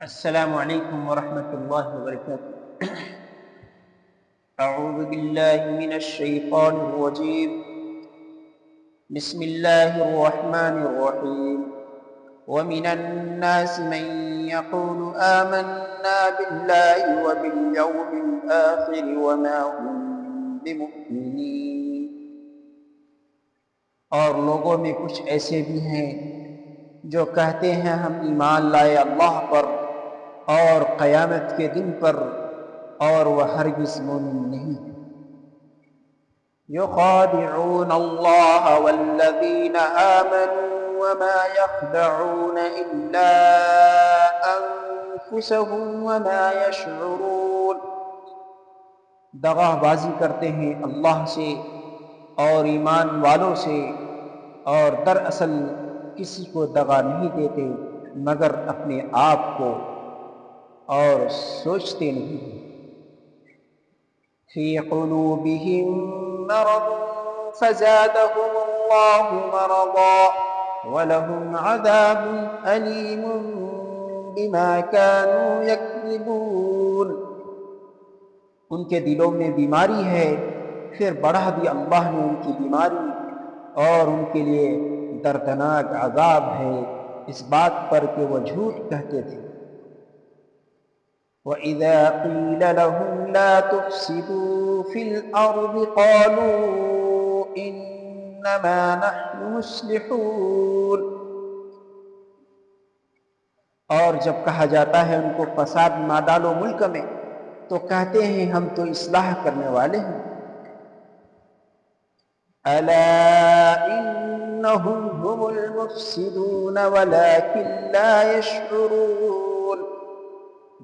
السلام علیکم ورحمۃ اللہ وبرکاتہ۔ اعوذ باللہ من الشیطان الرجیم، بسم اللہ الرحمن الرحیم۔ ومن الناس من يقول آمنا باللہ وبالیوم الآخر وما هم بمؤمنین، اور لوگوں میں کچھ ایسے بھی ہیں جو کہتے ہیں ہم ایمان لائے اللہ پر اور قیامت کے دن پر، اور وہ ہرگز مومن نہیں ہے۔ یخادعون اللہ والذین آمنوا وما یخدعون الا انفسهم وما یشعرون، دغا بازی کرتے ہیں اللہ سے اور ایمان والوں سے، اور دراصل کسی کو دغا نہیں دیتے مگر اپنے آپ کو، اور سوچتے نہیں ہیں۔ فی قلوبہم مرض فزادہم اللہ مرضا ولہم عذاب علیم بما كانوا یکذبون، ان کے دلوں میں بیماری ہے، پھر بڑھا دی اللہ نے ان کی بیماری، اور ان کے لیے دردناک عذاب ہے اس بات پر کہ وہ جھوٹ کہتے تھے۔ وَإِذَا قِيلَ لَهُمْ لَا تُفْسِدُوا فِي الْأَرْضِ قَالُوا إِنَّمَا نَحْنُ مُصْلِحُونَ، اور جب کہا جاتا ہے ان کو فساد نہ ڈالو ملک میں، تو کہتے ہیں ہم تو اصلاح کرنے والے ہیں۔ أَلَا إِنَّهُمْ هُمُ الْمُفْسِدُونَ وَلَكِنْ لَا يَشْعُرُونَ،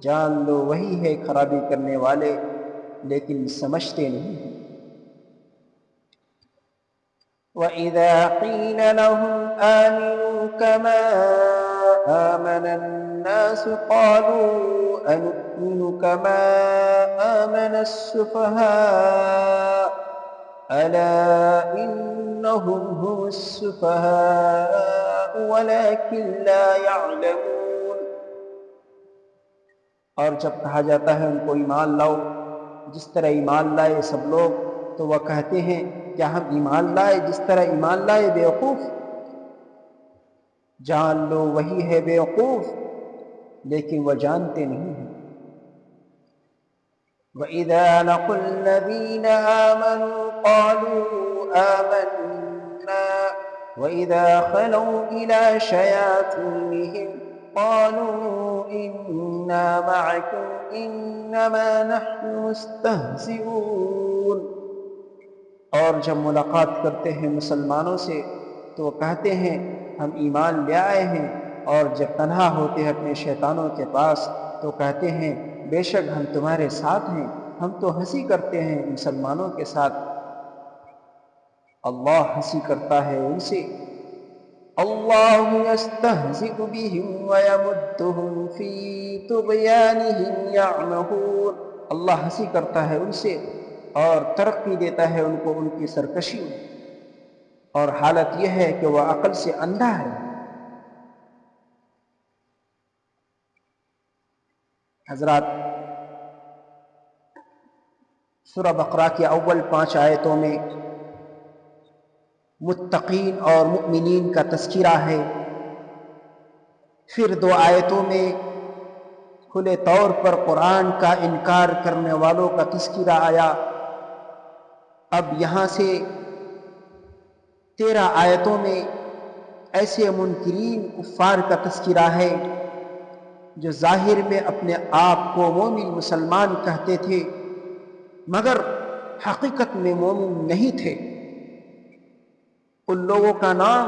جان لو وہی ہے خرابی کرنے والے لیکن سمجھتے نہیں ہیں۔ وَإِذَا قِيلَ لَهُمْ آمِنُوا كَمَا آمَنَ النَّاسُ قَالُوا أَنُؤْمِنُ كَمَا آمَنَ السُّفَهَاءُ أَلَا إِنَّهُمْ هُمُ السُّفَهَاءُ وَلَكِنْ لَا يَعْلَمُونَ، اور جب کہا جاتا ہے ان کو ایمان لاؤ جس طرح ایمان لائے سب لوگ، تو وہ کہتے ہیں کیا ہم ایمان لائے جس طرح ایمان لائے بیوقوف؟ جان لو وہی ہے بیوقوف لیکن وہ جانتے نہیں ہیں۔ وَإِذَا لَقُوا الَّذِينَ آمَنُوا قَالُوا آمَنَّا وَإِذَا خَلَوْا إِلَى شَيَاطِينِهِمْ قَالُوا إِنَّا مَعَكُمْ إِنَّمَا نَحْنُ مُسْتَهْزِئُونَ، اور جب ملاقات کرتے ہیں مسلمانوں سے تو وہ کہتے ہیں ہم ایمان لے آئے ہیں، اور جب تنہا ہوتے ہیں اپنے شیطانوں کے پاس تو کہتے ہیں بے شک ہم تمہارے ساتھ ہیں، ہم تو ہنسی کرتے ہیں مسلمانوں کے ساتھ۔ اللہ ہنسی کرتا ہے ان سے۔ اللہ یستہزئ بہم ویمدہم فی طغیانہم یعمہون، اللہ ہنسی کرتا ہے ان سے اور ترقی دیتا ہے ان کو ان کی سرکشی میں، اور حالت یہ ہے کہ وہ عقل سے اندھا ہے۔ حضرات، سورہ بقرہ کے اول 5 آیتوں میں متقین اور مؤمنین کا تذکرہ ہے، پھر 2 آیتوں میں کھلے طور پر قرآن کا انکار کرنے والوں کا تذکرہ آیا۔ اب یہاں سے 13 آیتوں میں ایسے منکرین کفار کا تذکرہ ہے جو ظاہر میں اپنے آپ کو مومن مسلمان کہتے تھے مگر حقیقت میں مومن نہیں تھے۔ ان لوگوں کا نام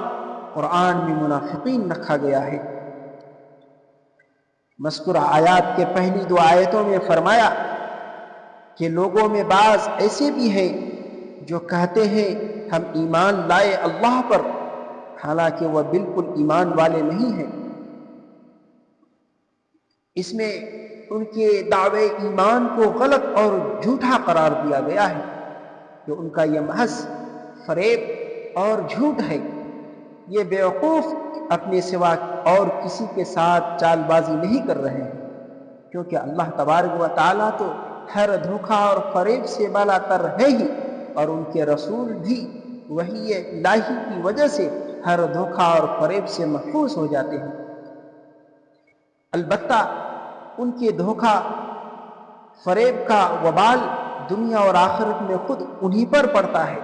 قرآن میں منافقین رکھا گیا ہے۔ مذکورہ آیات کے پہلی 2 آیتوں میں فرمایا کہ لوگوں میں بعض ایسے بھی ہیں جو کہتے ہیں ہم ایمان لائے اللہ پر، حالانکہ وہ بالکل ایمان والے نہیں ہیں۔ اس میں ان کے دعوے ایمان کو غلط اور جھوٹا قرار دیا گیا ہے کہ ان کا یہ محض فریب اور جھوٹ ہے۔ یہ بیوقوف اپنے سوا اور کسی کے ساتھ چال بازی نہیں کر رہے ہیں، کیونکہ اللہ تبارک و تعالیٰ تو ہر دھوکہ اور فریب سے بالا تر ہے ہی، اور ان کے رسول بھی وحی الہی کی وجہ سے ہر دھوکہ اور فریب سے محفوظ ہو جاتے ہیں۔ البتہ ان کے دھوکہ فریب کا وبال دنیا اور آخرت میں خود انہی پر پڑتا ہے۔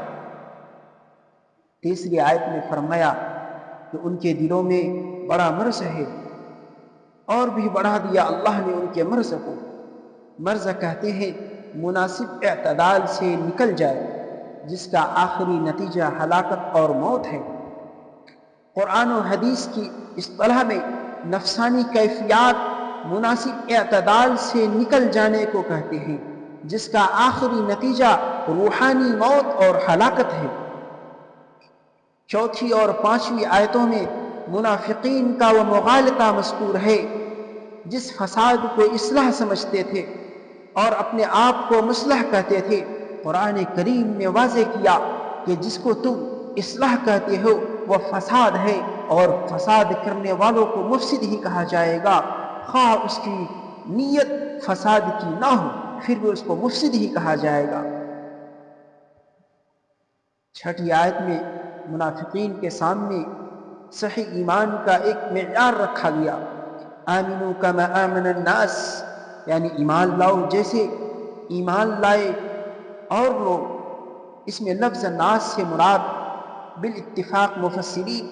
تیسری آیت میں فرمایا کہ ان کے دلوں میں بڑا مرض ہے، اور بھی بڑھا دیا اللہ نے ان کے مرض کو۔ مرض کہتے ہیں مناسب اعتدال سے نکل جائے، جس کا آخری نتیجہ ہلاکت اور موت ہے۔ قرآن و حدیث کی اصطلاح میں نفسانی کیفیات مناسب اعتدال سے نکل جانے کو کہتے ہیں، جس کا آخری نتیجہ روحانی موت اور ہلاکت ہے۔ چوتھی اور پانچویں آیتوں میں منافقین کا وہ مغالطہ مذکور ہے جس فساد کو اصلاح سمجھتے تھے اور اپنے آپ کو مصلح کہتے تھے۔ قرآن کریم نے واضح کیا کہ جس کو تم اصلاح کہتے ہو وہ فساد ہے، اور فساد کرنے والوں کو مفسد ہی کہا جائے گا، خواہ اس کی نیت فساد کی نہ ہو پھر بھی اس کو مفسد ہی کہا جائے گا۔ چھٹی آیت میں منافقین کے سامنے صحیح ایمان کا ایک معیار رکھا گیا، آمنو کما آمن الناس، یعنی ایمان لاؤ جیسے ایمان لائے اور لوگ۔ اس میں لفظ ناس سے مراد بالاتفاق مفسرین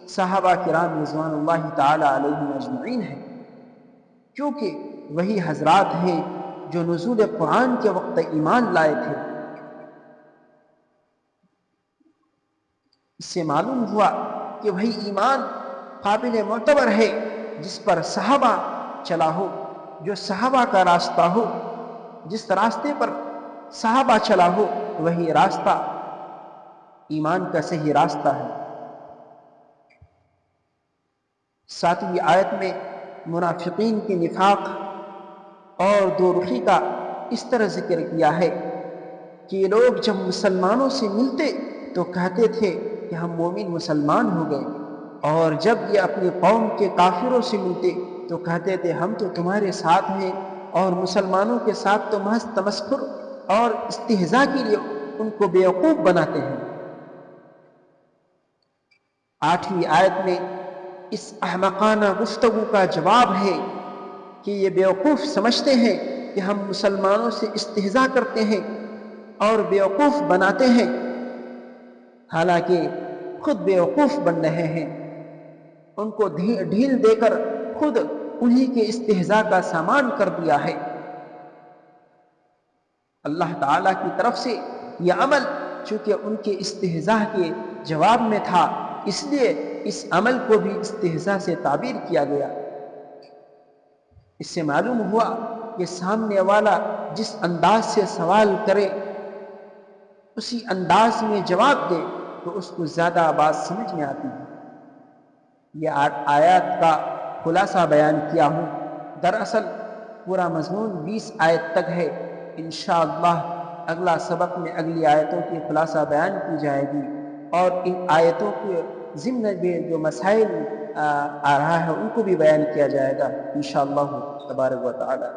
صحابہ کرام رضوان اللہ تعالی علیہم اجمعین ہے، کیونکہ وہی حضرات ہیں جو نزول قرآن کے وقت ایمان لائے تھے۔ اس سے معلوم ہوا کہ وہی ایمان قابل معتبر ہے جس پر صحابہ چلا ہو، جو صحابہ کا راستہ ہو، جس راستے پر صحابہ چلا ہو وہی راستہ ایمان کا صحیح راستہ ہے۔ ساتویں آیت میں منافقین کے نفاق اور دو رخی کا اس طرح ذکر کیا ہے کہ یہ لوگ جب مسلمانوں سے ملتے تو کہتے تھے کہ ہم مومن مسلمان ہو گئے، اور جب یہ اپنی قوم کے کافروں سے ملتے تو کہتے تھے ہم تو تمہارے ساتھ ہیں، اور مسلمانوں کے ساتھ تو محض تمسخر اور استہزاء کے لیے ان کو بیوقوف بناتے ہیں۔ آٹھویں آیت میں اس احمقانہ گفتگو کا جواب ہے کہ یہ بیوقوف سمجھتے ہیں کہ ہم مسلمانوں سے استہزاء کرتے ہیں اور بیوقوف بناتے ہیں، حالانکہ خود بیوقوف بن رہے ہیں۔ ان کو ڈھیل دے کر خود انہی کے استہزاء کا سامان کر دیا ہے۔ اللہ تعالیٰ کی طرف سے یہ عمل چونکہ ان کے استہزاء کے جواب میں تھا، اس لیے اس عمل کو بھی استہزاء سے تعبیر کیا گیا۔ اس سے معلوم ہوا کہ سامنے والا جس انداز سے سوال کرے اسی انداز میں جواب دے تو اس کو زیادہ بات سمجھ میں آتی ہے۔ یہ آیات کا خلاصہ بیان کیا ہوں۔ دراصل پورا مضمون 20 آیت تک ہے۔ انشاءاللہ اگلا سبق میں اگلی آیتوں کی خلاصہ بیان کی جائے گی، اور ان آیتوں کے ضمن میں جو مسائل آ رہا ہے ان کو بھی بیان کیا جائے گا انشاءاللہ تبارک و تعالی۔